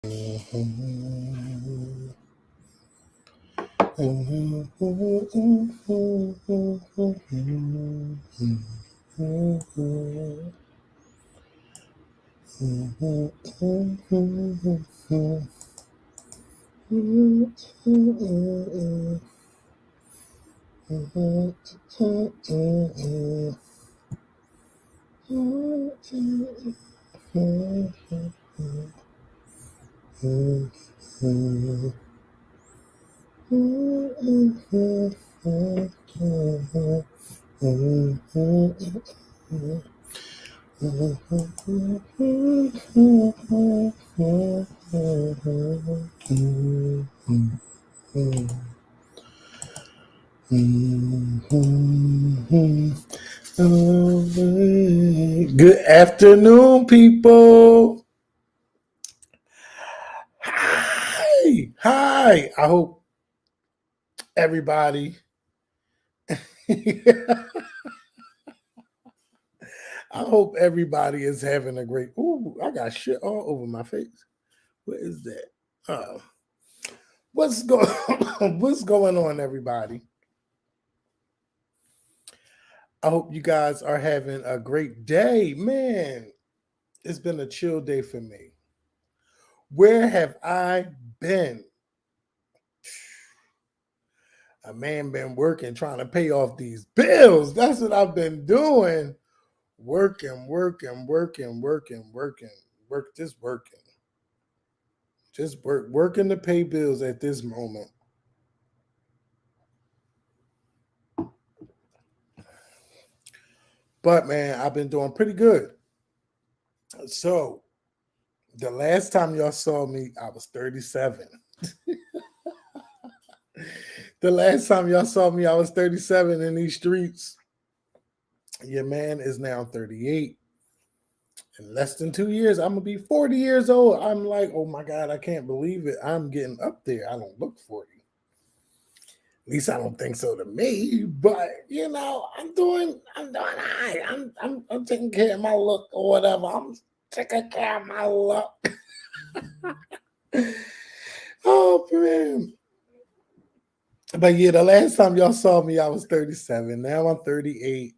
Good afternoon, people. Hi. I hope everybody. I hope everybody is having a great. Ooh, I got shit all over my face. What is that? Oh, what's going? What's going on, everybody? I hope you guys are having a great day, man. It's been a chill day for me. Where have I been? A man been working trying to pay off these bills. That's what I've been doing. Working, just working. Just working to pay bills at this moment. But man, I've been doing pretty good. So the last time y'all saw me, I was 37. The last time y'all saw me, I was 37 in these streets. Your man is now 38. In less than 2 years, I'm gonna be 40 years old. I'm like, oh my God, I can't believe it. I'm getting up there. I don't look 40. At least I don't think so to me. But I'm doing all right. I'm taking care of my look or whatever. I'm taking care of my look. Oh man. But yeah, the last time y'all saw me, I was 37. Now I'm 38.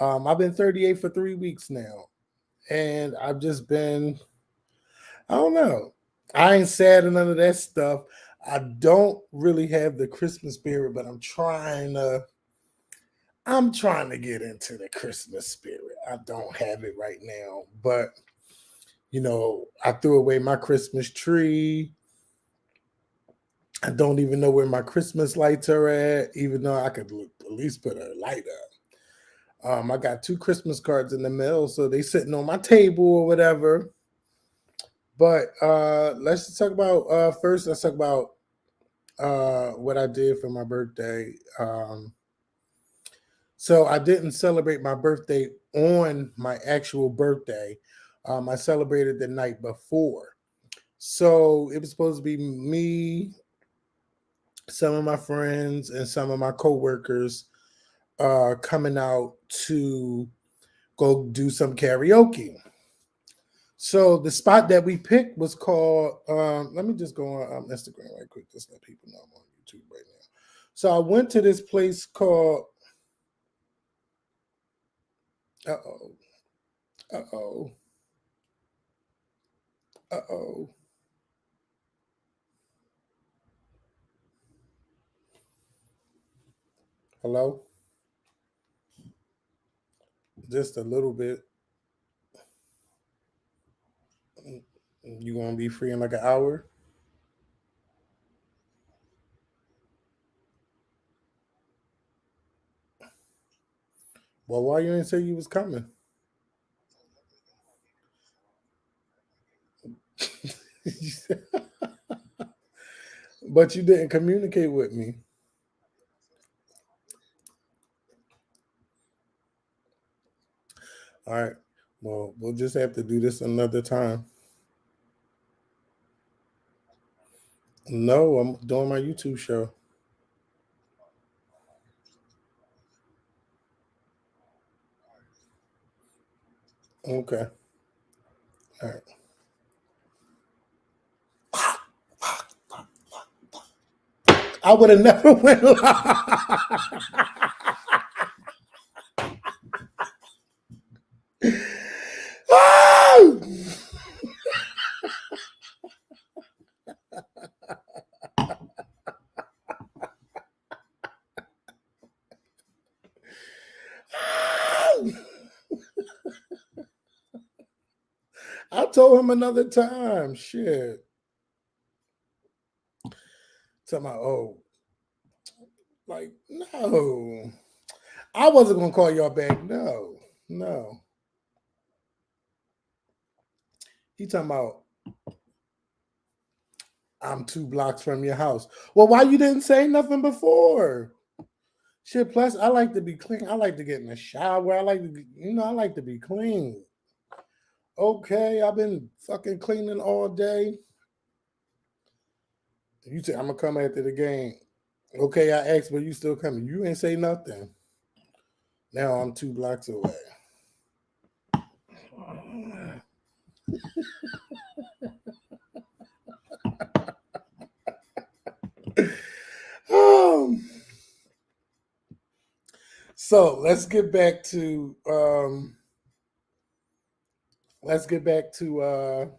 I've been 38 for 3 weeks now. And I've just been, I don't know. I ain't sad or none of that stuff. I don't really have the Christmas spirit, but I'm trying to get into the Christmas spirit. I don't have it right now, but I threw away my Christmas tree. I don't even know where my Christmas lights are at, even though I could at least put a light up. I got 2 Christmas cards in the mail, so they sitting on my table or whatever. But let's just talk about first. Let's talk about what I did for my birthday. So I didn't celebrate my birthday on my actual birthday. I celebrated the night before. So it was supposed to be me, some of my friends, and some of my coworkers coming out to go do some karaoke. So the spot that we picked was called. Let me just go on Instagram right quick. Just let people know I'm on YouTube right now. So I went to this place called. Uh oh. Uh oh. Uh oh. Hello. Just a little bit. You gonna be free in like an hour? Well, why you didn't say you was coming? But you didn't communicate with me. All right. Well, we'll just have to do this another time. No, I'm doing my YouTube show. Okay. All right. I would have never went live. Oh! I told him another time. Shit. Tell my like, no. I wasn't gonna call y'all back. No, no. He talking about I'm 2 blocks from your house. Well, why you didn't say nothing before? Shit, plus I like to be clean. I like to get in the shower. I like to, I like to be clean. Okay, I've been fucking cleaning all day. You say I'm gonna come after the game. Okay, I asked, but you still coming. You ain't say nothing. Now I'm 2 blocks away. So let's get back to let's get back to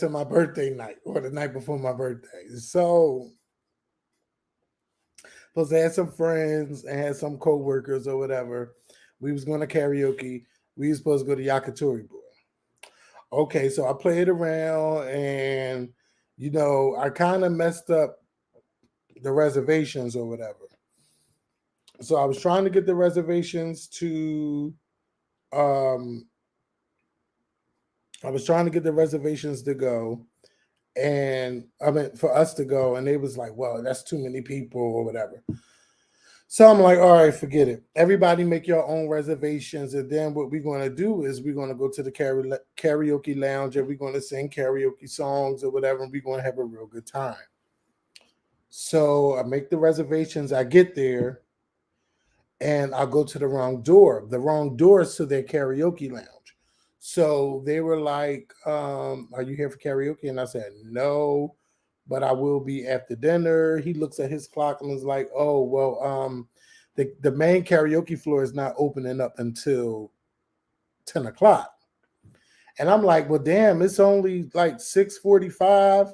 my birthday night or the night before my birthday. So supposed to have some friends and had some co-workers or whatever. We was going to karaoke. We was supposed to go to Yakitori Boy. Okay, so I played around and I kind of messed up the reservations or whatever. So I was trying to get the reservations to go, and I mean for us to go, and they was like, well, that's too many people or whatever. So I'm like, all right, forget it. Everybody make your own reservations, and then what we're going to do is we're going to go to the karaoke lounge, and we're going to sing karaoke songs or whatever, and we're going to have a real good time. So I make the reservations. I get there, and I go to the wrong door. The wrong door is to their karaoke lounge. So they were like, are you here for karaoke? And I said, no, but I will be after dinner. He looks at his clock and was like, oh, well, the main karaoke floor is not opening up until 10 o'clock. And I'm like, well, damn, it's only like 6:45.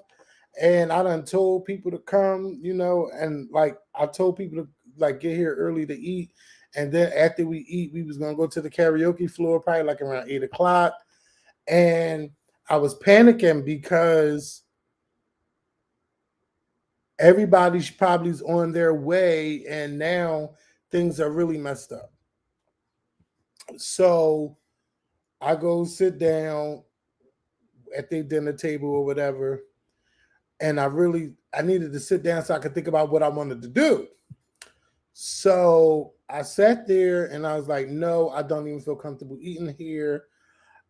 And I done told people to come, and like I told people to like get here early to eat. And then after we eat, we was gonna go to the karaoke floor probably like around 8 o'clock. And I was panicking because everybody's probably on their way, and now things are really messed up. So I go sit down at the dinner table or whatever, and I needed to sit down so I could think about what I wanted to do. So I sat there and I was like, no, I don't even feel comfortable eating here.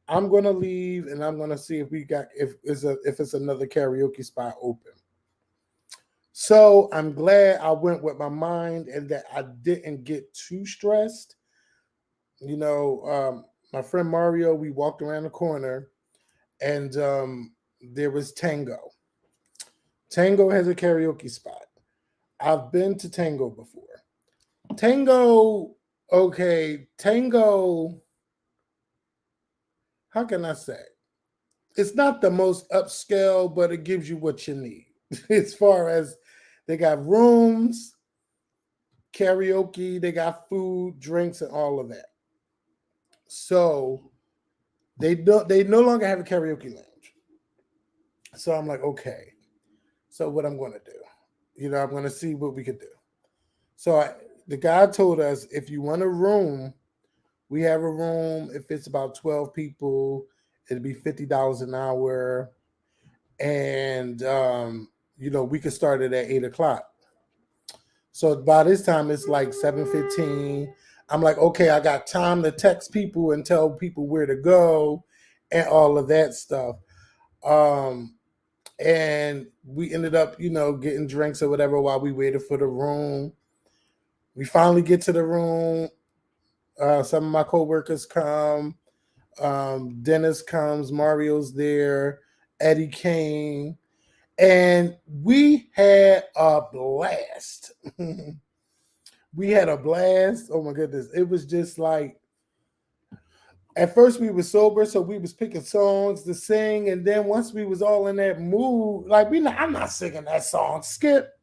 I'm gonna leave and I'm gonna see if it's another karaoke spot open. So I'm glad I went with my mind and that I didn't get too stressed. My friend Mario, we walked around the corner and there was Tango. Tango has a karaoke spot. I've been to Tango before. Tango, okay, Tango, how can I say? It's not the most upscale, but it gives you what you need. As far as they got rooms, karaoke, they got food, drinks, and all of that. So they no longer have a karaoke lounge. So I'm like, okay. So what I'm going to do, I'm going to see what we could do. So the guy told us if you want a room, we have a room. If it's about 12 people, it'd be $50 an hour, and we could start it at 8 o'clock. So by this time it's like 7:15. I'm like, okay, I got time to text people and tell people where to go and all of that stuff. And we ended up, getting drinks or whatever while we waited for the room. We finally get to the room. Some of my coworkers come. Dennis comes. Mario's there. Eddie came. And we had a blast. We had a blast. Oh my goodness. It was just like, at first we were sober, so we was picking songs to sing, and then once we was all in that mood, like I'm not singing that song. Skip.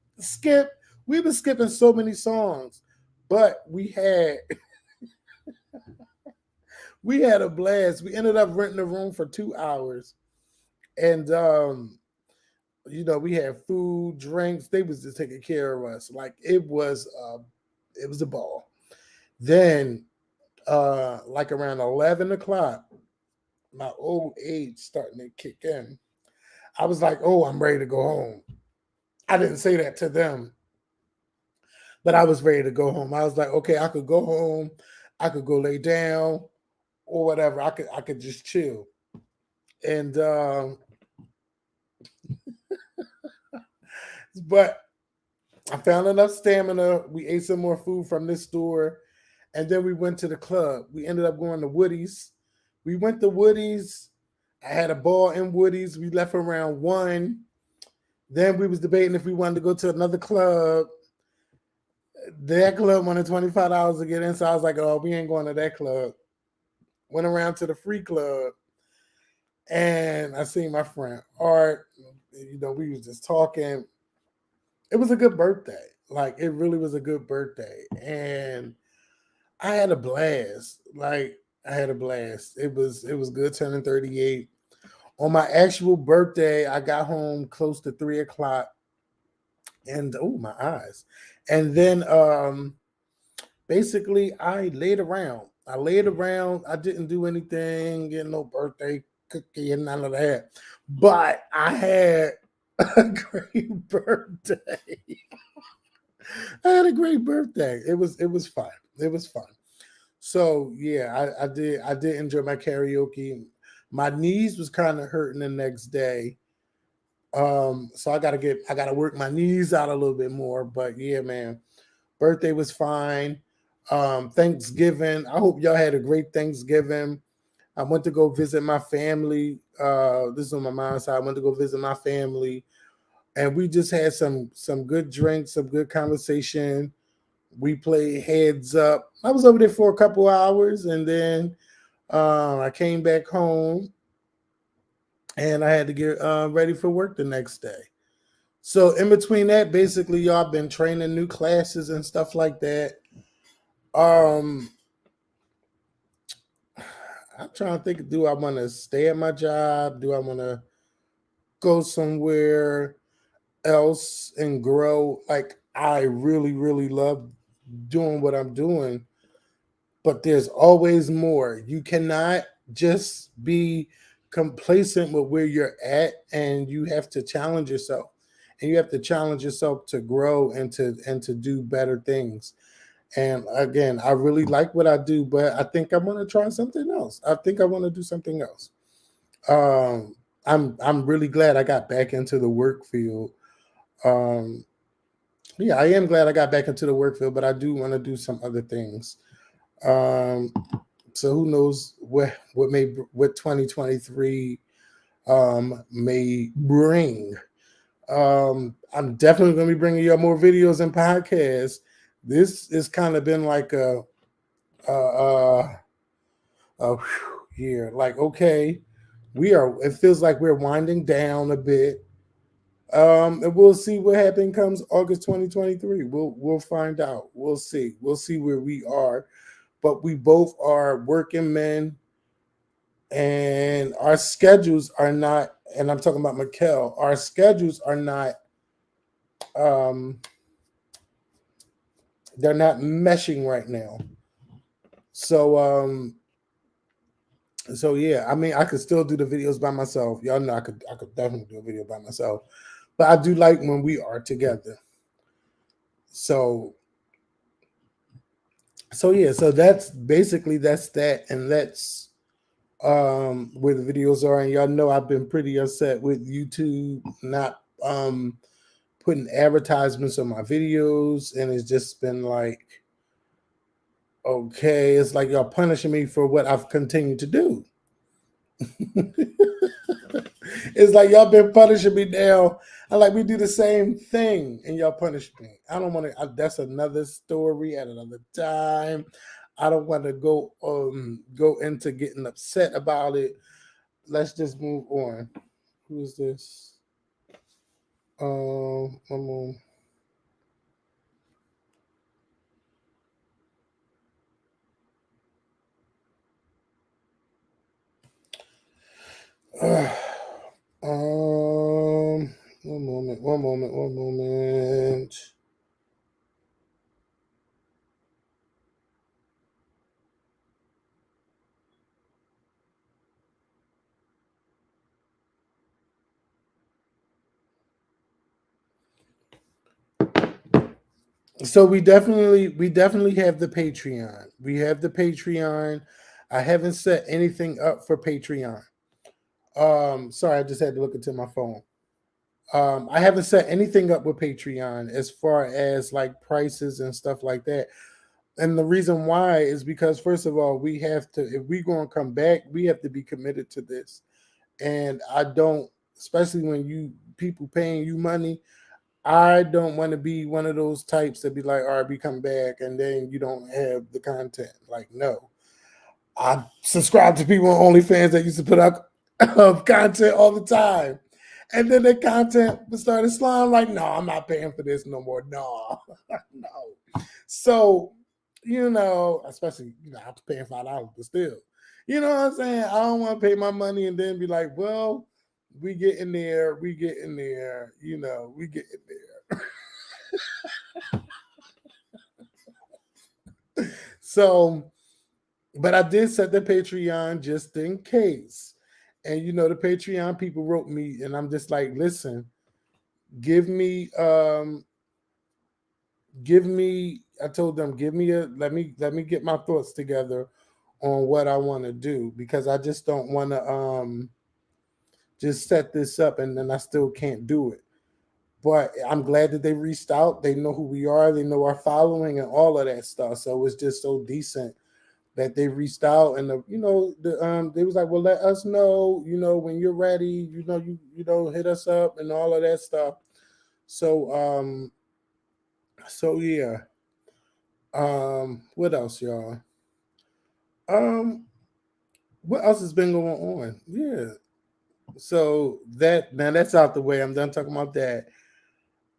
We were skipping so many songs, but we had a blast. We ended up renting a room for 2 hours, and we had food, drinks. They was just taking care of us. Like it was a ball. Then like around 11 o'clock, my old age starting to kick in. I was like, oh, I'm ready to go home. I didn't say that to them, but I was ready to go home. I was like, okay, I could go home, I could go lay down or whatever. I could just chill. And but I found enough stamina. We ate some more food from this store, and then we went to the club. We ended up going to Woody's. We went to Woody's. I had a ball in Woody's. We left around 1. Then we was debating if we wanted to go to another club. That club wanted $25 to get in, so I was like, "Oh, we ain't going to that club." Went around to the free club, and I seen my friend Art. We was just talking. It was a good birthday. Like it really was a good birthday, and I had a blast. Like I had a blast. It was good turning 38. On my actual birthday, I got home close to 3 o'clock, and oh my eyes. And then basically I laid around. I laid around. I didn't do anything, get no birthday cookie and none of that. But I had a great birthday. I had a great birthday. It was fun. It was fun. So yeah, I did enjoy my karaoke. My knees was kind of hurting the next day. So I gotta work my knees out a little bit more. But yeah, man, birthday was fine. Thanksgiving. I hope y'all had a great Thanksgiving. I went to go visit my family. This is on my mom's side. I went to go visit my family, and we just had some good drinks, some good conversation. We played heads up. I was over there for a couple hours, and then I came back home, and I had to get ready for work the next day. So in between that, basically, y'all been training new classes and stuff like that. Um, I'm trying to think. Do I want to stay at my job? Do I want to go somewhere else and grow? Like I really, really love doing what I'm doing, but there's always more. You cannot just be complacent with where you're at, and you have to challenge yourself. And you have to challenge yourself to grow and to do better things. And again, I really like what I do, but I think I want to try something else. I think I want to do something else. I'm really glad I got back into the work field. Um, yeah, I am glad I got back into the work field, but I do want to do some other things. Um, so who knows what 2023 may bring. I'm definitely going to be bringing you more videos and podcasts. This has kind of been like a, a year. Like, okay, it feels like we're winding down a bit. And we'll see what happens comes August 2023. We'll find out. We'll see. We'll see where we are. But we both are working men, and our schedules are not, and I'm talking about Mikkel, our schedules are not um they're not meshing right now. So yeah, I mean I could still do the videos by myself. Y'all know I could definitely do a video by myself. But I do like when we are together. So yeah, so that's basically that's that, and that's where the videos are. And y'all know I've been pretty upset with YouTube not putting advertisements on my videos, and it's just been like, okay, it's like y'all punishing me for what I've continued to do. It's like y'all been punishing me now. I like we do the same thing and y'all punish me. I don't want to. That's another story at another time. I don't want to go into getting upset about it. Let's just move on. Who is this? I'm on. One moment, one moment, one moment. So we definitely have the Patreon. We have the Patreon. I haven't set anything up for Patreon. Sorry, I just had to look into my phone. I haven't set anything up with Patreon as far as like prices and stuff like that. And the reason why is because first of all, we have to if we're going to come back, we have to be committed to this. And I don't, especially when you people paying you money, I don't want to be one of those types that be like, all right, we come back and then you don't have the content. Like, no. I subscribe to people on OnlyFans that used to put out content all the time. And then the content started slime, like, no, I'm not paying for this no more. No, no. So, especially, I'm paying $5, but still. You know what I'm saying? I don't want to pay my money and then be like, well, we get in there, we get in there, we get in there. So, but I did set the Patreon just in case. And the Patreon people wrote me, and I'm just like, listen, give me, I told them, let me get my thoughts together on what I want to do because I just don't want to just set this up and then I still can't do it. But I'm glad that they reached out. They know who we are. They know our following and all of that stuff. So it's just so decent that they reached out and they was like, well, let us know, when you're ready, hit us up and all of that stuff. So yeah. What else, y'all? Um, what else has been going on? Yeah. So that now that's out the way. I'm done talking about that.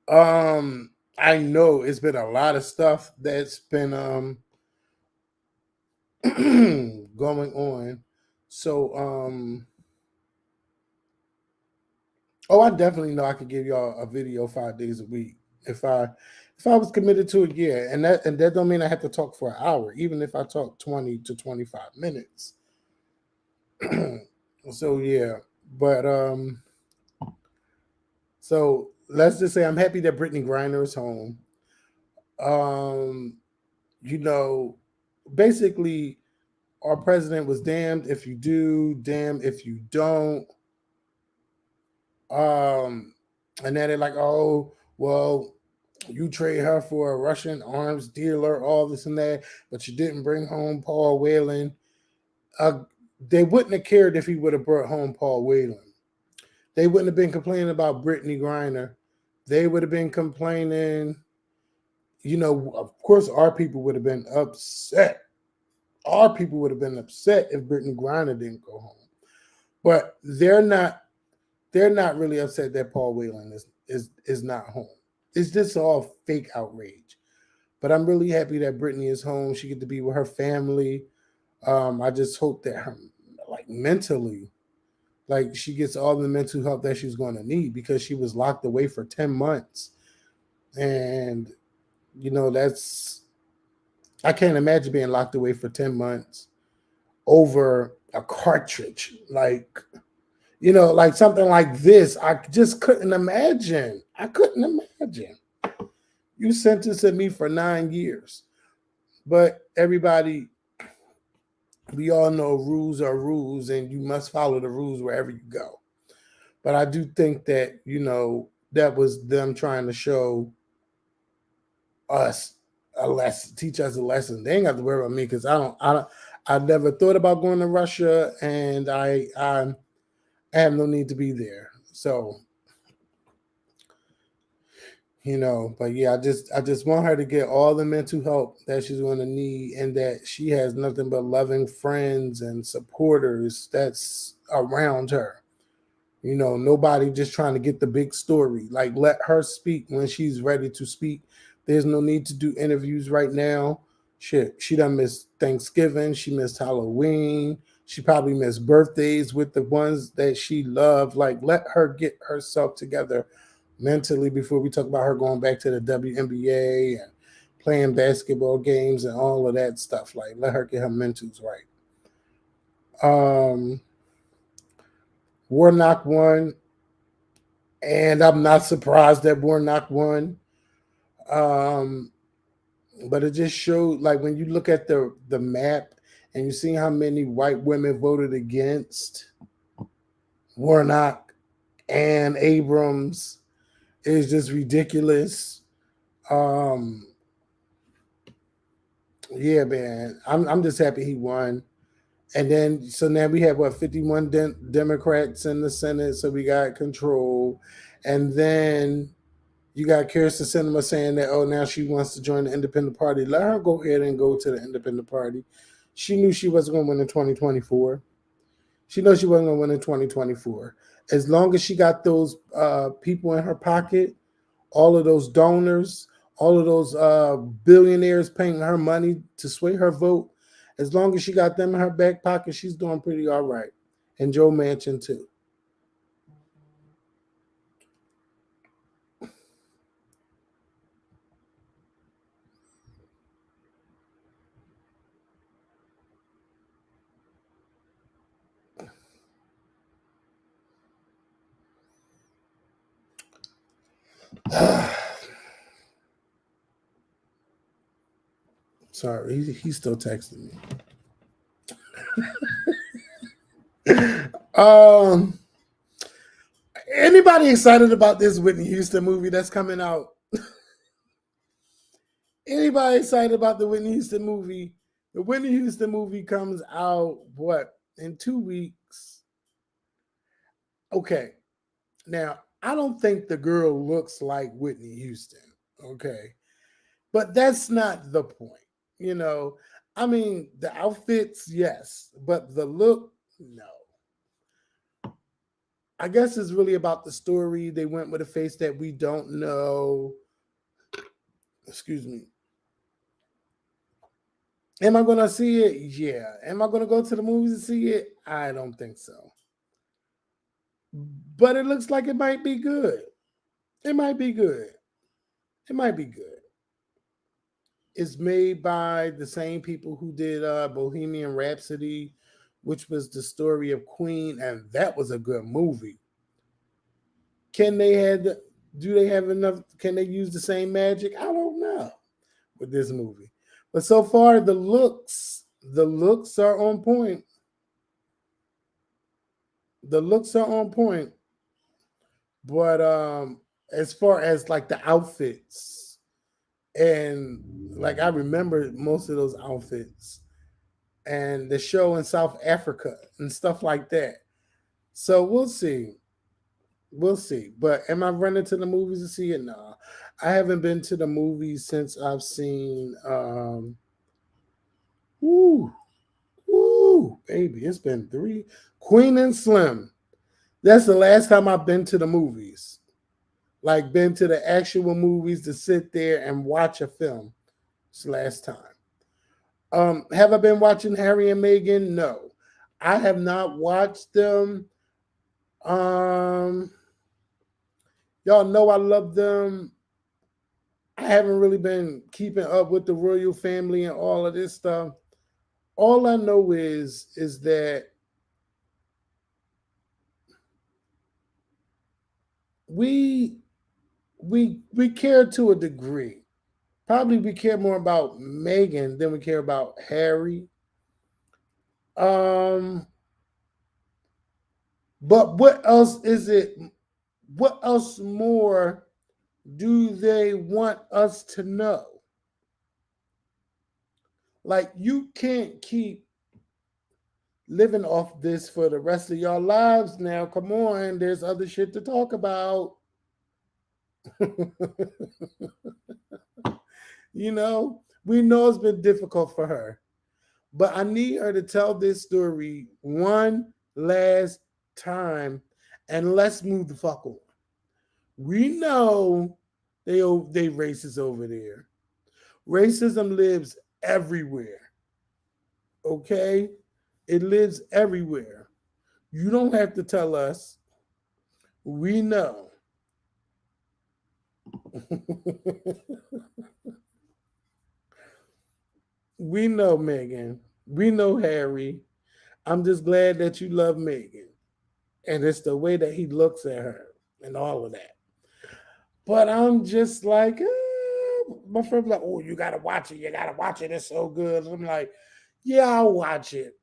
I know it's been a lot of stuff that's been going on. So oh, I definitely know I could give y'all a video 5 days a week if I was committed to it. Yeah, and that don't mean I have to talk for an hour. Even if I talk 20 to 25 minutes. So yeah, but so let's just say I'm happy that Brittany Griner is home. Um, you know, basically, our president was damned if you do, damned if you don't. Um, and then they're like, oh, well, you trade her for a Russian arms dealer, all this and that, but you didn't bring home Paul Whelan. Uh, they wouldn't have cared if he would have brought home Paul Whelan. They wouldn't have been complaining about Brittany Griner. They would have been complaining. Of course, our people would have been upset. Our people would have been upset if Brittany Griner didn't go home. But they're not. They're not really upset that Paul Whelan is not home. It's just all fake outrage. But I'm really happy that Brittany is home. She get to be with her family. I just hope that her, like mentally, like she gets all the mental help that she's going to need because she was locked away for 10 months. And, that's, I can't imagine being locked away for 10 months over a cartridge. Like something like this. I just couldn't imagine. I couldn't imagine. You sentenced me for 9 years. But everybody, we all know rules are rules and you must follow the rules wherever you go. But I do think that, that was them trying to show us a lesson, teach us a lesson. They ain't got to worry about me because I never thought about going to Russia, and I have no need to be there. So, but yeah, I just want her to get all the mental help that she's going to need, and that she has nothing but loving friends and supporters that's around her. Nobody just trying to get the big story. Like, let her speak when she's ready to speak. There's no need to do interviews right now. Shit, she done missed Thanksgiving. She missed Halloween. She probably missed birthdays with the ones that she loved. Like, let her get herself together mentally before we talk about her going back to the WNBA and playing basketball games and all of that stuff. Like, let her get her mentals right. Um, Warnock won, and I'm not surprised that Warnock won. Um, but it just showed, like, when you look at the map and you see how many white women voted against Warnock and Abrams, is just ridiculous. Um, yeah, man, I'm just happy he won. And then, so now we have what, 51 Democrats in the Senate, so we got control. And then you got Kirsten Sinema saying that, oh, now she wants to join the Independent Party. Let her go ahead and go to the Independent Party. She knew she wasn't going to win in 2024. She knows she wasn't going to win in 2024. As long as she got those people in her pocket, all of those donors, all of those billionaires paying her money to sway her vote, as long as she got them in her back pocket, she's doing pretty all right. And Joe Manchin, too. Sorry, he's still texting me. Anybody excited about this Whitney Houston movie that's coming out? Anybody excited about the Whitney Houston movie? The Whitney Houston movie comes out, what, in 2 weeks? Okay. Now, I don't think the girl looks like Whitney Houston. Okay. But that's not the point. You know, I mean, the outfits, yes, but the look, no. I guess it's really about the story. They went with a face that we don't know. Excuse me. Am I going to see it? Yeah. Am I going to go to the movies to see it? I don't think so. But it looks like it might be good. It might be good. It might be good. It's made by the same people who did Bohemian Rhapsody, which was the story of Queen, and that was a good movie. Can they have? Do they have enough? Can they use the same magic? I don't know with this movie, but so far the looks are on point. The looks are on point, but as far as like the outfits, and like I remember most of those outfits and the show in South Africa and stuff like that. So we'll see. We'll see. But am I running to the movies to see it? No. I haven't been to the movies since I've seen woo, woo, baby. It's been three. Queen and Slim. That's the last time I've been to the movies. Like been to the actual movies to sit there and watch a film. It's the last time. Have I been watching Harry and Meghan? No. I have not watched them. Um, y'all know I love them. I haven't really been keeping up with the royal family and all of this stuff. All I know is that we we care to a degree. Probably we care more about Meghan than we care about Harry. Um, but what else is it? What else more do they want us to know? Like, you can't keep living off this for the rest of your lives now. Come on, there's other shit to talk about. You know, we know it's been difficult for her, but I need her to tell this story one last time and let's move the fuck on. We know they racist over there. Racism lives everywhere. Okay? It lives everywhere. You don't have to tell us. We know. We know Meghan. We know Harry. I'm just glad that you love Meghan. And it's the way that he looks at her and all of that. But I'm just like, my friend's like, oh, you gotta watch it. You gotta watch it. It's so good. I'm like, yeah, I'll watch it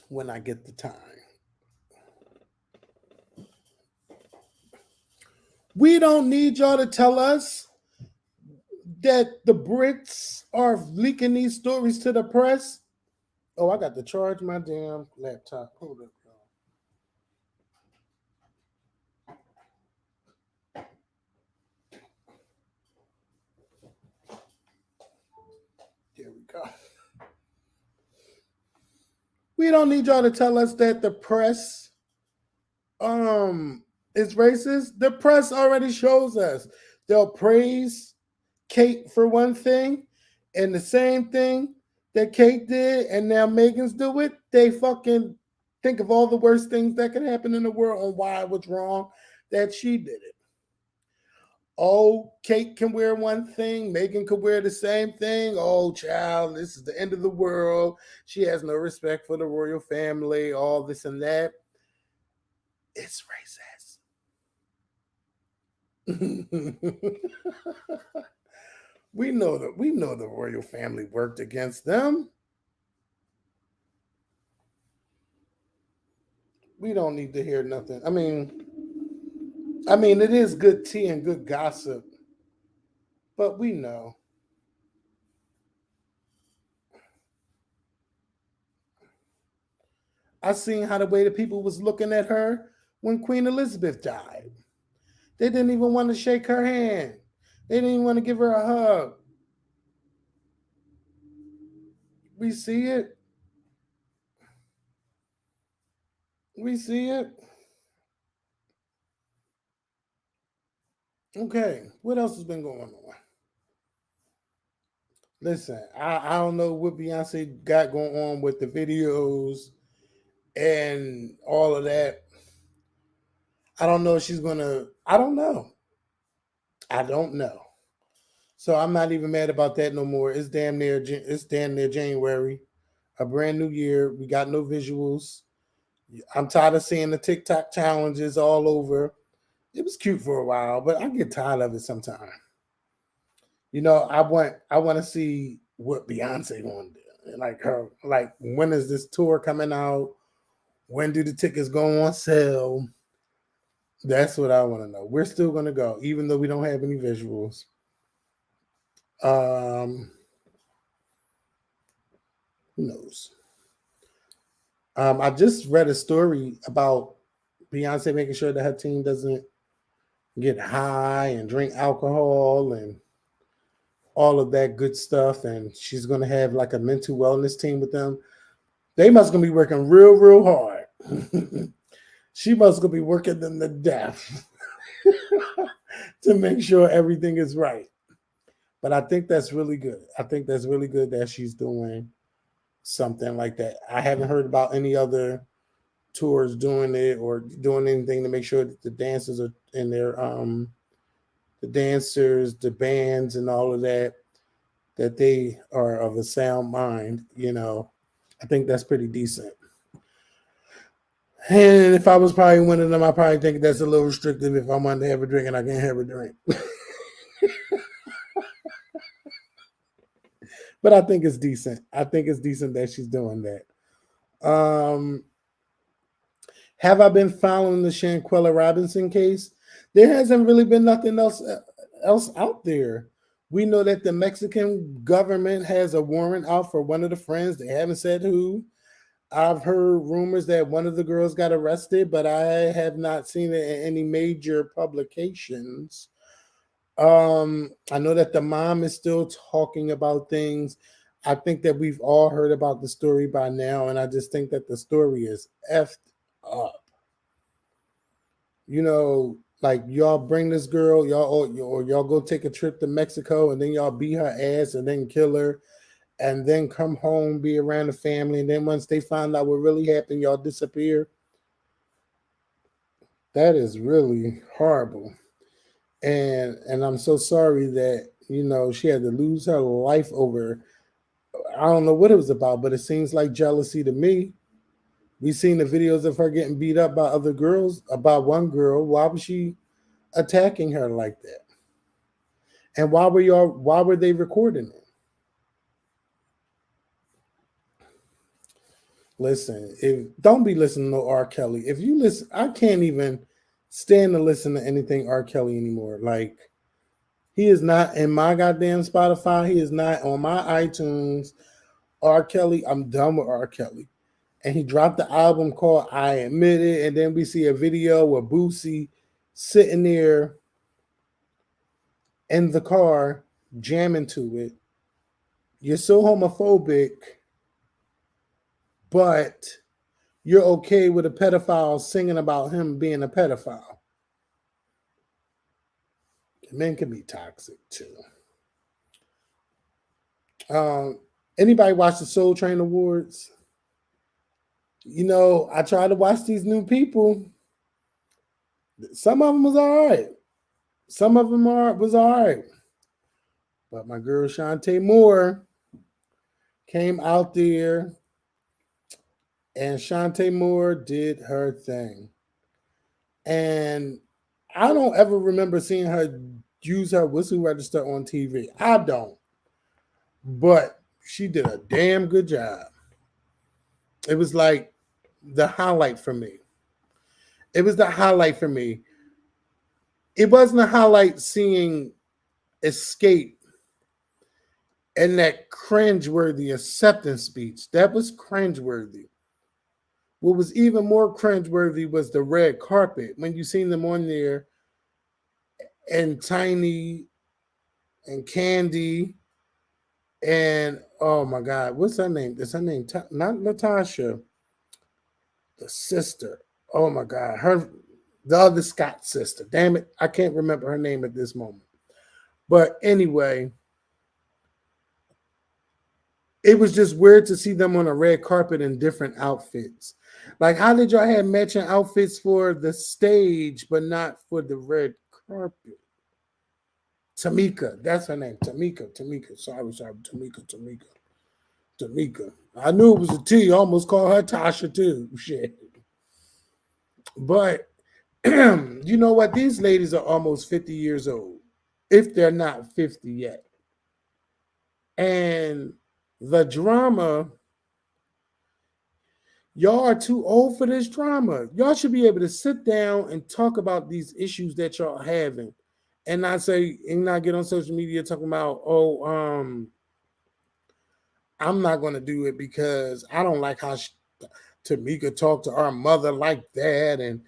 when I get the time. We don't need y'all to tell us that the Brits are leaking these stories to the press. Oh, I got to charge my damn laptop. Hold up, y'all. Here we go. We don't need y'all to tell us that the press is racist. The press already shows us. They'll praise Kate for one thing, and the same thing that Kate did, and now Megan's do it. They fucking think of all the worst things that could happen in the world and why it was wrong that she did it. Oh, Kate can wear one thing, Megan could wear the same thing. Oh, child, this is the end of the world. She has no respect for the royal family, all this and that. It's racist. we know the royal family worked against them. We don't need to hear nothing. I mean, it is good tea and good gossip, but we know. I seen how the way the people was looking at her when Queen Elizabeth died. They didn't even want to shake her hand. They didn't even want to give her a hug. We see it. We see it. Okay, what else has been going on? Listen, I don't know what Beyonce got going on with the videos and all of that. I don't know if she's gonna. I don't know. I don't know. So I'm not even mad about that no more. It's damn near. It's damn near January, a brand new year. We got no visuals. I'm tired of seeing the TikTok challenges all over. It was cute for a while, but I get tired of it sometimes. I want to see what Beyonce gonna do. Like her, like when is this tour coming out? When do the tickets go on sale? That's what I want to know. We're still gonna go, even though we don't have any visuals. Um, who knows? I just read a story about Beyonce making sure that her team doesn't get high and drink alcohol and all of that good stuff. And she's going to have like a mental wellness team with them. They must going to be working real, real hard. She must going to be working them to death to make sure everything is right. But I think that's really good. I think that's really good that she's doing something like that. I haven't heard about any other tours doing it or doing anything to make sure that the dancers are in their the dancers, the bands and all of that they are of a sound mind. I think that's pretty decent. And if I was probably one of them, I probably think that's a little restrictive. If I wanted to have a drink and I can't have a drink. But I think it's decent. I think it's decent that she's doing that. Have I been following the Shanquella Robinson case? There hasn't really been nothing else out there. We know that the Mexican government has a warrant out for one of the friends. They haven't said who. I've heard rumors that one of the girls got arrested, but I have not seen it in any major publications. I know that the mom is still talking about things. I think that we've all heard about the story by now, and I just think that the story is effed up. Like y'all bring this girl, y'all go take a trip to Mexico, and then y'all beat her ass, and then kill her, and then come home, be around the family, and then once they find out what really happened, y'all disappear. That is really horrible. And I'm so sorry that she had to lose her life over. I don't know what it was about, but it seems like jealousy to me. We seen the videos of her getting beat up by other girls. About one girl, why was she attacking her like that? And why were they recording it? Listen, if don't be listening to R. Kelly. If you listen, I can't even stand to listen to anything R. Kelly anymore. Like, he is not in my goddamn Spotify. He is not on my iTunes. R. Kelly, I'm done with R. Kelly. And he dropped the album called I Admit It. And then we see a video where Boosie sitting there in the car jamming to it. You're so homophobic, but you're okay with a pedophile singing about him being a pedophile. Men can be toxic too. Um, Anybody watch the Soul Train Awards? I try to watch these new people. Some of them was all right. Some of them was all right. But my girl Shantae Moore came out there, and Shantae Moore did her thing. And I don't ever remember seeing her use her whistle register on TV. I don't. But she did a damn good job. It was like the highlight for me. It was the highlight for me. It wasn't a highlight seeing Escape and that cringeworthy acceptance speech. That was cringeworthy. What was even more cringeworthy was the red carpet. When you seen them on there, and Tiny and Candy and oh my God, what's her name? Is her name not Natasha? The sister. Oh my God, the other Scott sister. Damn it, I can't remember her name at this moment. But anyway, it was just weird to see them on a red carpet in different outfits. Like, how did y'all have matching outfits for the stage, but not for the red carpet? Tamika, that's her name. Tamika. Sorry, Tamika. I knew it was a T. I almost called her Tasha too. Shit. But you know what? These ladies are almost 50 years old, if they're not 50 yet. And the drama, y'all are too old for this drama. Y'all should be able to sit down and talk about these issues that y'all having, and not get on social media talking about, I'm not going to do it because I don't like how Tamika talked to our mother like that, and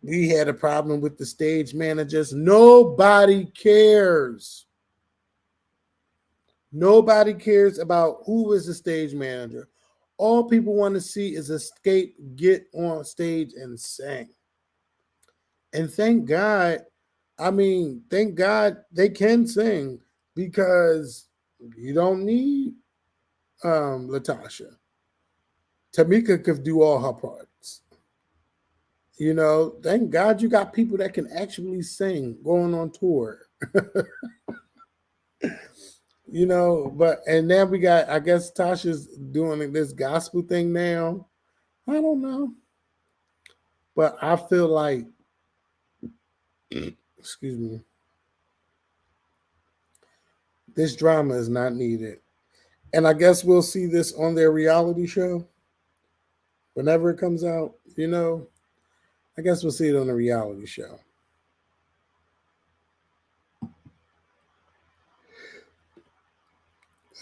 we had a problem with the stage managers. Nobody cares. Nobody cares about who is the stage manager. All people want to see is Escape get on stage and sing. And thank God, thank God they can sing, because you don't need Latasha. Tamika could do all her parts. Thank God you got people that can actually sing going on tour. But and now we got, I guess Tasha's doing this gospel thing now. I don't know. But I feel like, excuse me, this drama is not needed. And I guess we'll see this on their reality show whenever it comes out. I guess we'll see it on the reality show.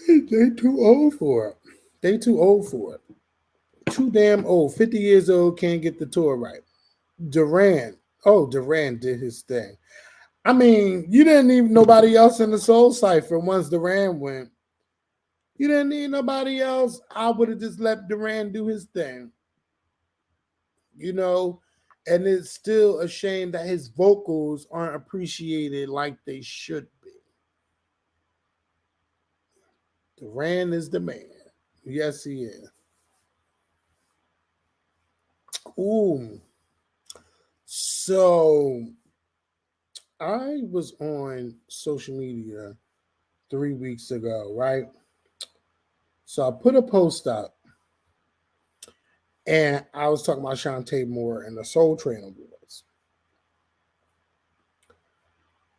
They too old for it. They too old for it. Too damn old. 50 years old, can't get the tour right. Duran. Oh, Duran did his thing. I mean, you didn't need nobody else in the Soul Cypher once Duran went. You didn't need nobody else. I would have just let Duran do his thing. You know, and it's still a shame that his vocals aren't appreciated like they should be. Duran is the man. Yes, he is. Ooh. So I was on social media 3 weeks ago, right? So I put a post up and I was talking about Shantae Moore and the Soul Train Awards.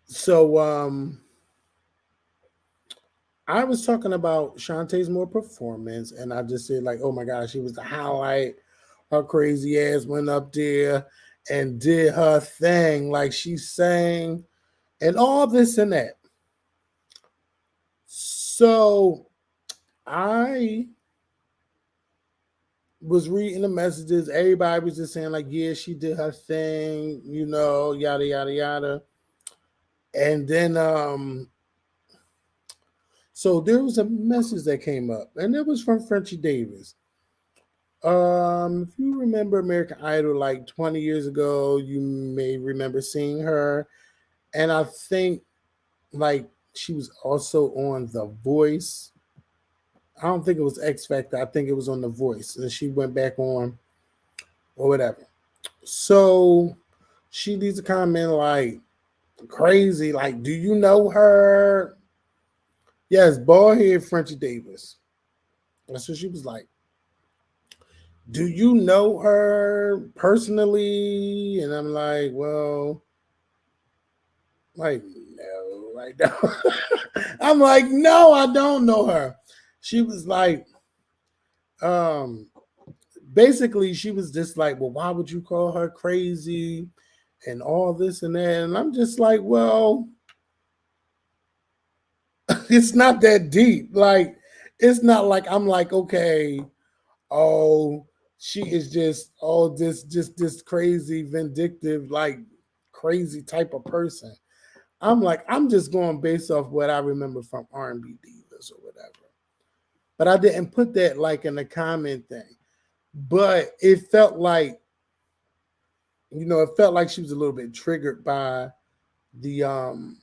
So I was talking about Shantae's Moore performance, and I just said, like, oh my gosh, she was the highlight. Her crazy ass went up there and did her thing, like she sang and all this and that. So I was reading the messages. Everybody was just saying, like, yeah, she did her thing, you know, yada yada yada. And then so there was a message that came up, and it was from Frenchie Davis. If you remember American Idol like 20 years ago, you may remember seeing her. And I think like she was also on The Voice. I don't think it was X Factor. I think it was on The Voice. And she went back on or whatever. So she leaves a comment like crazy, like, do you know her? Yes, bald head Frenchie Davis. That's what she was like. Do you know her personally? And I'm like, well, like, no, like, no. I'm like, no, I don't know her. She was like, um, basically, she was just like, well, why would you call her crazy and all this and that? And I'm just like, well, it's not that deep. Like, it's not like I'm like, okay, oh, she is just just this crazy, vindictive, like crazy type of person. I'm like, I'm just going based off what I remember from R&B divas or whatever. But I didn't put that like in the comment thing. But it felt like, it felt like she was a little bit triggered the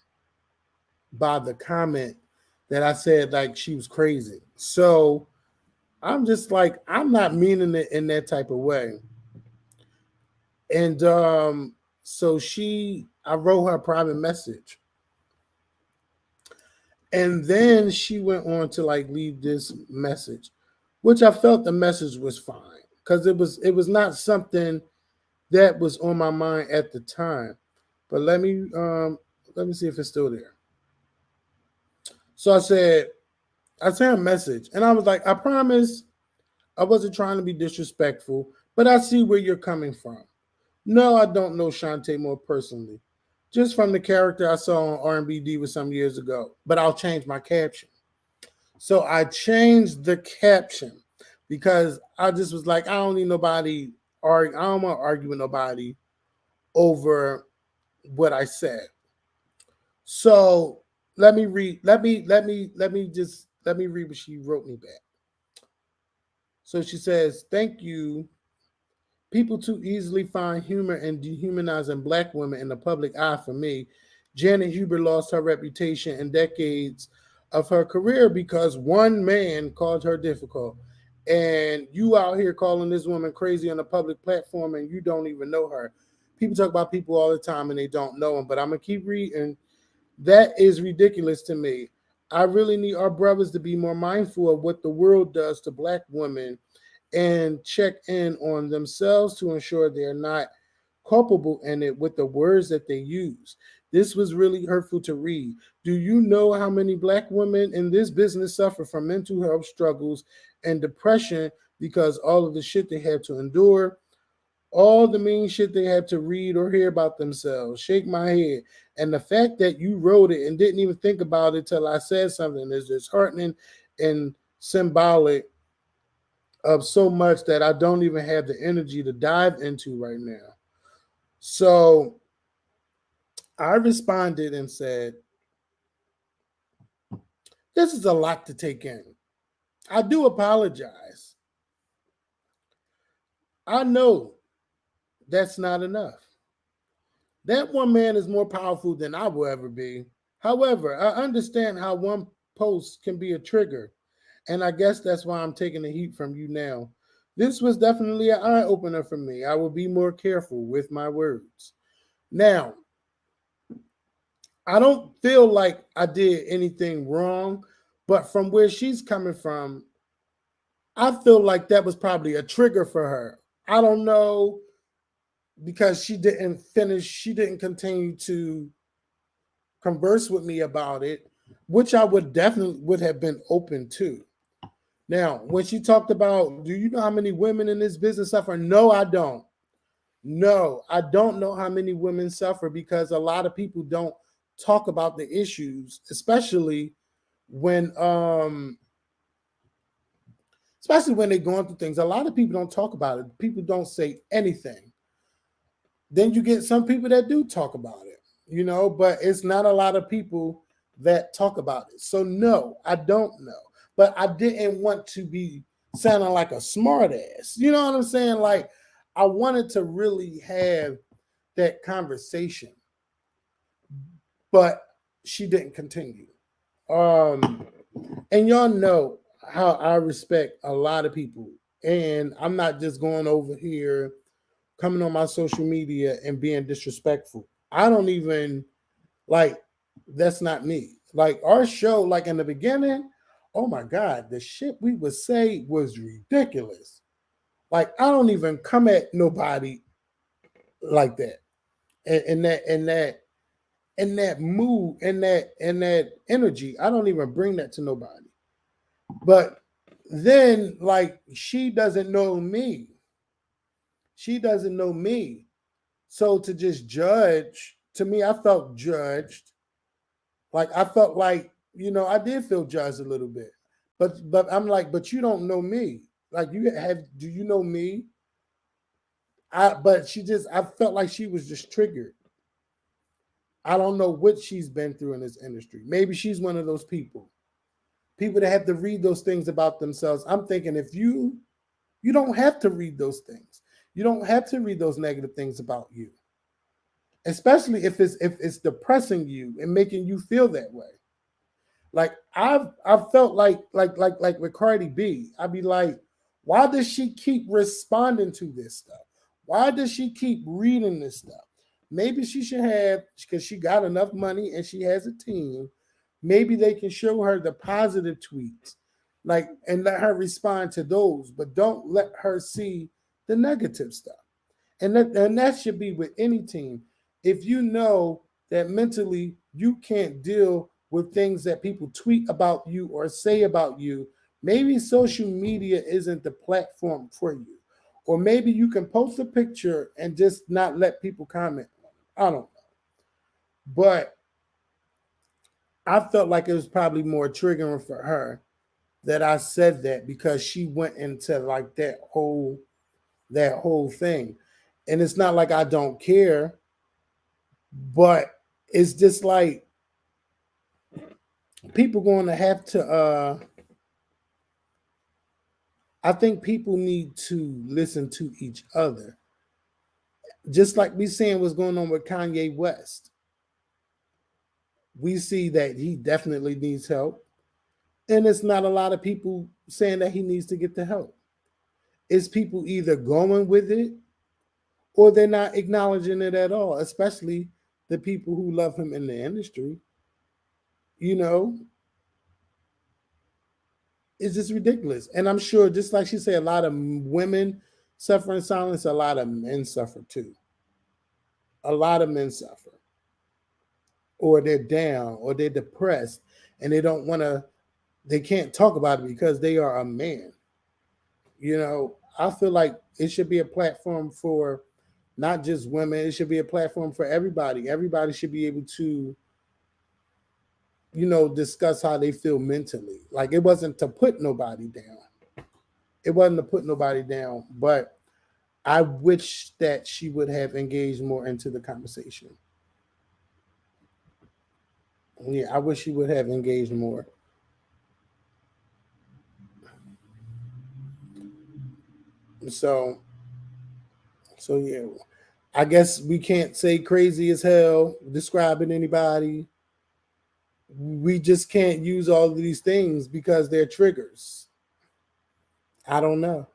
by the comment that I said like she was crazy. So I'm just like, I'm not meaning it in that type of way. And so I wrote her a private message. And then she went on to like leave this message, which I felt the message was fine because it was not something that was on my mind at the time. But let me see if it's still there. So I sent a message and I was like, I promise I wasn't trying to be disrespectful, but I see where you're coming from. No, I don't know Shantae Moore personally, just from the character I saw on R&B Diva some years ago. But I'll change my caption. So I changed the caption because I just was like, I don't need nobody argue. I don't want to argue with nobody over what I said. So let me read. Let me read what she wrote me back. So she says, "Thank you. People too easily find humor in dehumanizing black women in the public eye for me. Janet Huber lost her reputation in decades of her career because one man called her difficult. And you out here calling this woman crazy on a public platform and you don't even know her. People talk about people all the time and they don't know them, but I'm going to keep reading. That is ridiculous to me. I really need our brothers to be more mindful of what the world does to black women and check in on themselves to ensure they're not culpable in it with the words that they use. This was really hurtful to read. Do you know how many black women in this business suffer from mental health struggles and depression because all of the shit they had to endure? All the mean shit they had to read or hear about themselves. Shake my head. And the fact that you wrote it and didn't even think about it till I said something is disheartening and symbolic of so much that I don't even have the energy to dive into right now. So I responded and said, this is a lot to take in. I do apologize. I know that's not enough. That one man is more powerful than I will ever be. However, I understand how one post can be a trigger, and I guess that's why I'm taking the heat from you now. This was definitely an eye opener for me. I will be more careful with my words. Now, I don't feel like I did anything wrong, but from where she's coming from, I feel like that was probably a trigger for her. I don't know, because she didn't continue to converse with me about it, which I would definitely would have been open to. Now, when she talked about, do you know how many women in this business suffer? No, I don't. No, I don't know how many women suffer, because a lot of people don't talk about the issues, when um especially when they're going through things. A lot of people don't talk about it. People don't say anything. Then you get some people that do talk about it, but it's not a lot of people that talk about it. So no, I don't know. But I didn't want to be sounding like a smart ass. You know what I'm saying? Like, I wanted to really have that conversation, but she didn't continue. Um, and y'all know how I respect a lot of people. And I'm not just going over here coming on my social media and being disrespectful. I don't even like, that's not me. Like, our show, like in the beginning, oh my God, the shit we would say was ridiculous. Like, I don't even come at nobody like that. And that mood and that energy. I don't even bring that to nobody. But then, like, she doesn't know me. She doesn't know me. So to just judge, to me, I felt judged. Like, I felt like, I did feel judged a little bit. But I'm like, but you don't know me. Like, do you know me? I felt like she was just triggered. I don't know what she's been through in this industry. Maybe she's one of those people that have to read those things about themselves. I'm thinking, if you don't have to read those things. You don't have to read those negative things about you, especially if it's depressing you and making you feel that way. Like, I've felt like with Cardi B, I'd be like, why does she keep responding to this stuff? Why does she keep reading this stuff? Maybe she should have, because she got enough money and she has a team. Maybe they can show her the positive tweets, like, and let her respond to those, but don't let her see the negative stuff. And that should be with any team. If you know that mentally you can't deal with things that people tweet about you or say about you, maybe social media isn't the platform for you. Or maybe you can post a picture and just not let people comment on it. I don't know. But I felt like it was probably more triggering for her that I said that, because she went into like that whole thing. And it's not like I don't care, but it's just like, people going to have to I think people need to listen to each other. Just like we seeing what's going on with Kanye West. We see that he definitely needs help. And it's not a lot of people saying that he needs to get the help. It's people either going with it or they're not acknowledging it at all, especially the people who love him in the industry. You know, it's just ridiculous. And I'm sure, just like she said, a lot of women suffer in silence, a lot of men suffer too. A lot of men suffer, or they're down, or they're depressed, and they can't talk about it because they are a man. I feel like it should be a platform for not just women, it should be a platform for everybody. Everybody should be able to discuss how they feel mentally. Like it wasn't to put nobody down. It wasn't to put nobody down, but I wish that she would have engaged more into the conversation. Yeah, I wish she would have engaged more. So, so yeah, I guess we can't say crazy as hell describing anybody. We just can't use all of these things because they're triggers. I don't know,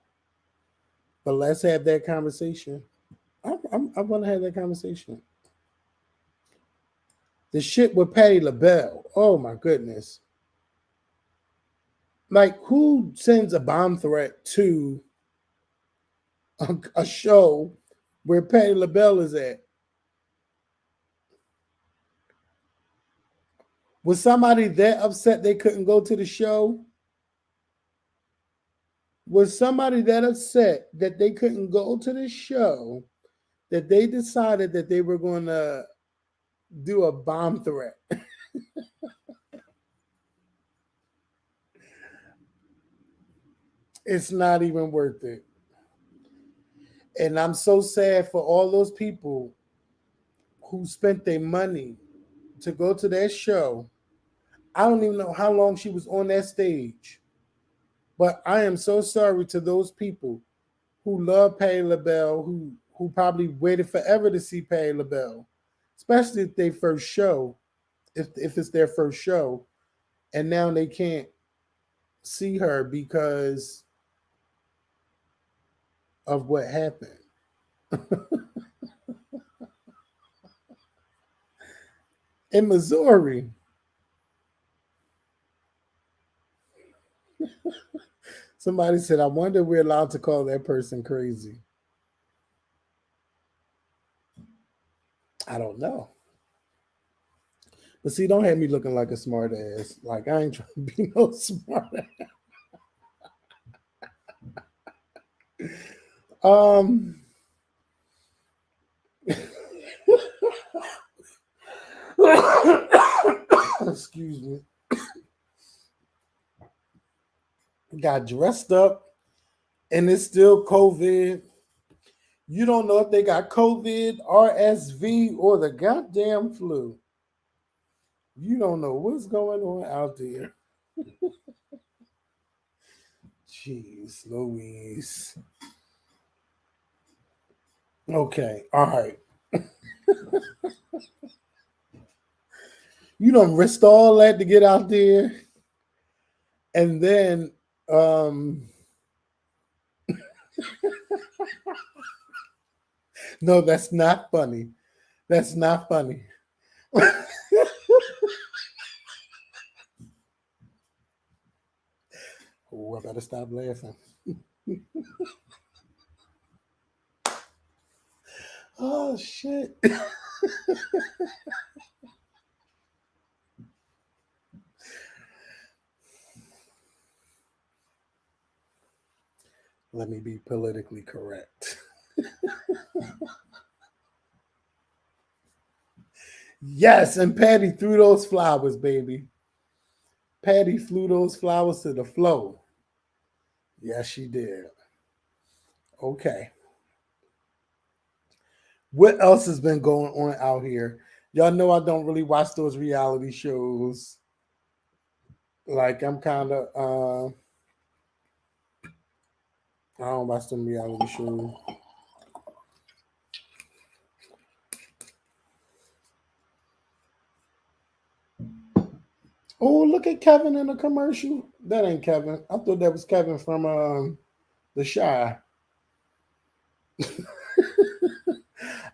but let's have that conversation. I want to have that conversation. The shit with Patti LaBelle. Oh my goodness. Like, who sends a bomb threat to a show where Patti LaBelle is at? Was somebody that upset they couldn't go to the show? Was somebody that upset that they couldn't go to the show that they decided that they were going to do a bomb threat? It's not even worth it. And I'm so sad for all those people who spent their money to go to that show. I don't even know how long she was on that stage, but I am so sorry to those people who love Patti LaBelle, who probably waited forever to see Patti LaBelle, especially if they first show, if it's their first show, and now they can't see her because of what happened. In Missouri, somebody said, I wonder if we're allowed to call that person crazy. I don't know. But see, don't have me looking like a smart ass. Like I ain't trying to be no smart ass. Um excuse me. Got dressed up and it's still COVID. You don't know if they got COVID, RSV, or the goddamn flu. You don't know what's going on out there. Jeez Louise. Okay, all right. You don't risk all that to get out there. And then no, that's not funny. That's not funny. Oh, I better stop laughing. Oh shit. Let me be politically correct. Yes, and Patty threw those flowers, baby. Patty flew those flowers to the floor. Yes, she did. Okay. What else has been going on out here? Y'all know I don't really watch those reality shows. Like I'm kind of I don't watch them reality shows. Oh, look at Kevin in a commercial. That ain't Kevin. I thought that was Kevin from The Shy.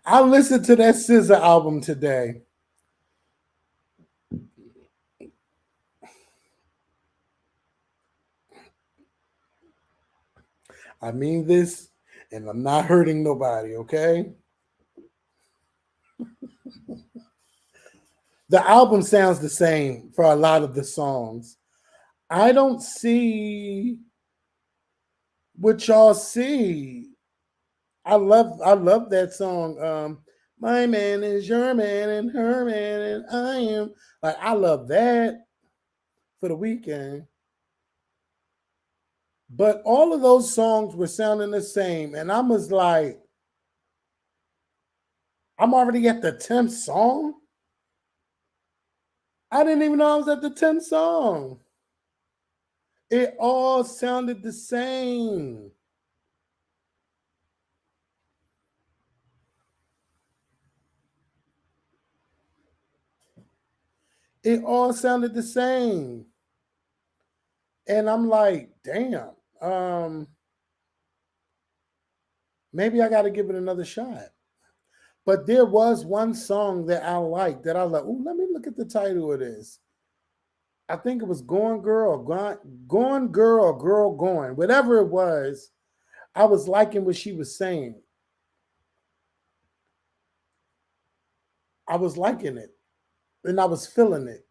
I listened to that SZA album today. I mean this, and I'm not hurting nobody, okay? The album sounds the same for a lot of the songs. I don't see what y'all see. I love that song. My man is your man and her man and I am. Like I love that for the weekend. But all of those songs were sounding the same. And I was like, I'm already at the 10th song. I didn't even know I was at the 10th song. It all sounded the same. It all sounded the same. And I'm like, damn, um, maybe I got to give it another shot. But there was one song that I liked that I was like, oh, let me look at the title of this. I think it was Going Girl, Gone Girl, Girl Going, whatever it was. I was liking what she was saying. I was liking it and I was feeling it.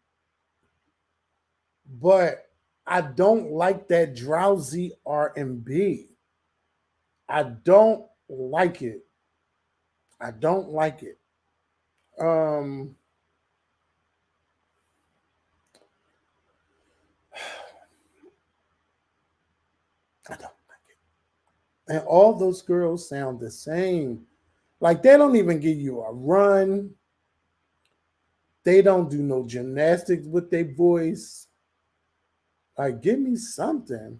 But I don't like that drowsy R&B. I don't like it. I don't like it. Um, I don't like it. And all those girls sound the same. Like they don't even give you a run. They don't do no gymnastics with their voice. Like, give me something.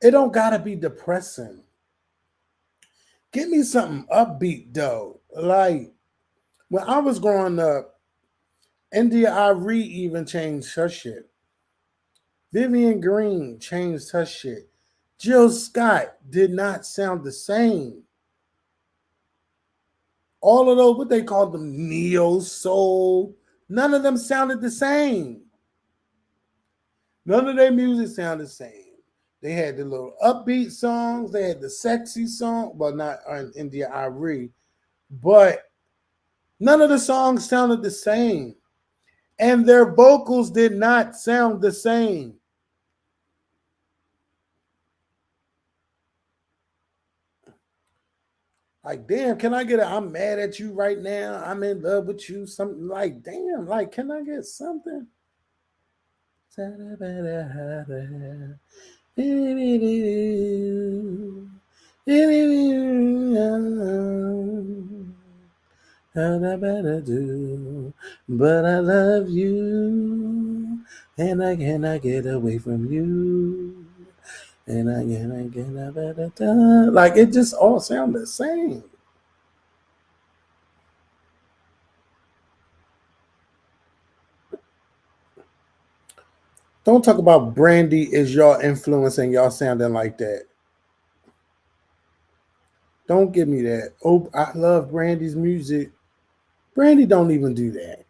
It don't gotta be depressing. Give me something upbeat though. Like when I was growing up, India Ari even changed her shit. Vivian Green changed her shit. Jill Scott did not sound the same. All of those, what they called them, neo soul, none of them sounded the same. None of their music sounded the same. They had the little upbeat songs, they had the sexy song, well, not on India Irie, but none of the songs sounded the same. And their vocals did not sound the same. Like, damn, can I get a I'm mad at you right now? I'm in love with you. Something like, damn, like, can I get something? How I better do, but I love you, and I cannot get away from you, and I cannot get a better time. Like it just all sound the same. Don't talk about Brandy is y'all influencing y'all sounding like that. Don't give me that. Oh, I love Brandy's music. Brandy don't even do that.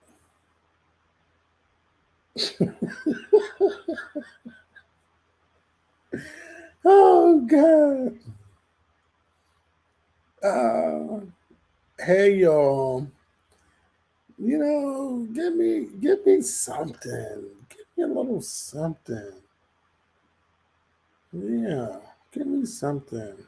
Oh God. Uh, hey y'all. Give me something. Give me a little something. Yeah. Give me something.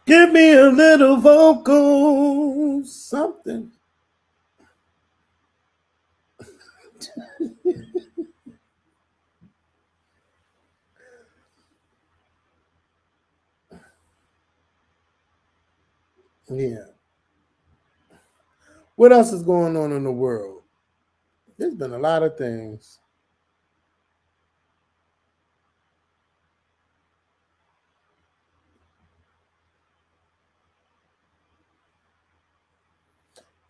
Give me a little vocal something. Yeah. What else is going on in the world? There's been a lot of things.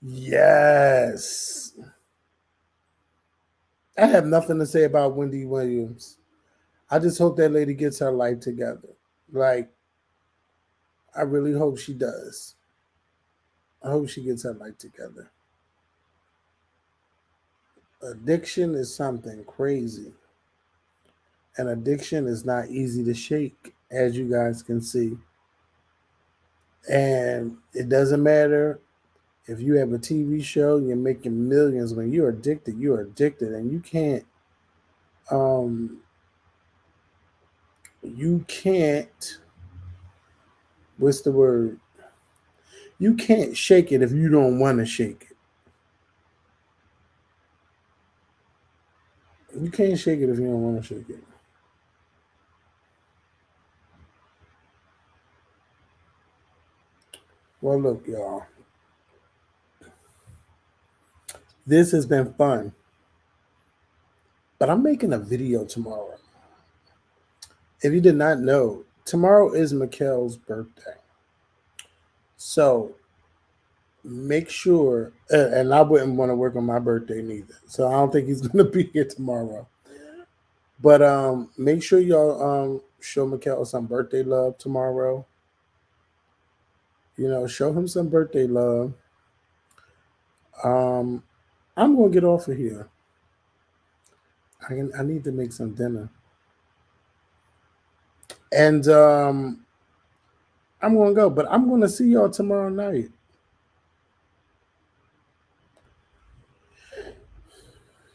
Yes. I have nothing to say about Wendy Williams. I just hope that lady gets her life together. Like, I really hope she does. I hope she gets her life together. Addiction is something crazy. And addiction is not easy to shake, as you guys can see. And it doesn't matter if you have a TV show, you're making millions. When you're addicted, and um, you can't, what's the word? You can't shake it if you don't want to shake it. You can't shake it if you don't want to shake it. Well, look, y'all, this has been fun, but I'm making a video tomorrow. If you did not know, tomorrow is Mikhail's birthday. So make sure, and I wouldn't want to work on my birthday neither. So I don't think he's going to be here tomorrow. But make sure y'all show Mikhail some birthday love tomorrow. You know, show him some birthday love. Um, I'm gonna get off of here. I need to make some dinner, and I'm gonna go. But I'm gonna see y'all tomorrow night.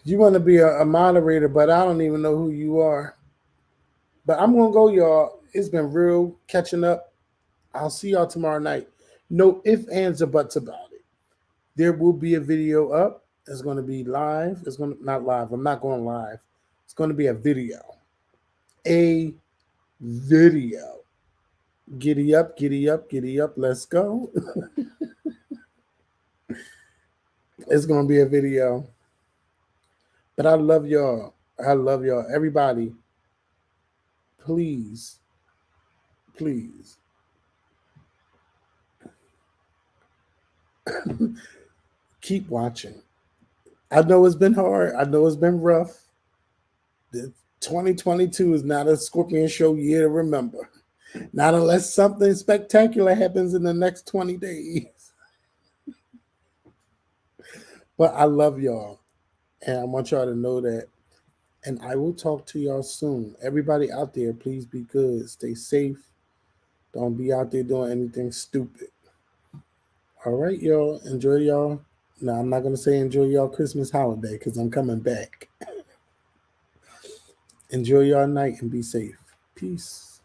You want to be a moderator, but I don't even know who you are. But I'm gonna go, y'all. It's been real catching up. I'll see y'all tomorrow night. No ifs, ands, or buts about it. There will be a video up. It's going to be live. It's going to not live. I'm not going live. It's going to be a video. A video. Giddy up, giddy up, giddy up. Let's go. It's going to be a video. But I love y'all. I love y'all. Everybody, please, please keep watching. I know it's been hard. I know it's been rough. 2022 is not a Scorpion Show year to remember. Not unless something spectacular happens in the next 20 days. But I love y'all. And I want y'all to know that. And I will talk to y'all soon. Everybody out there, please be good. Stay safe. Don't be out there doing anything stupid. All right, y'all. Enjoy y'all. Now, I'm not going to say enjoy y'all Christmas holiday because I'm coming back. Enjoy y'all night and be safe. Peace.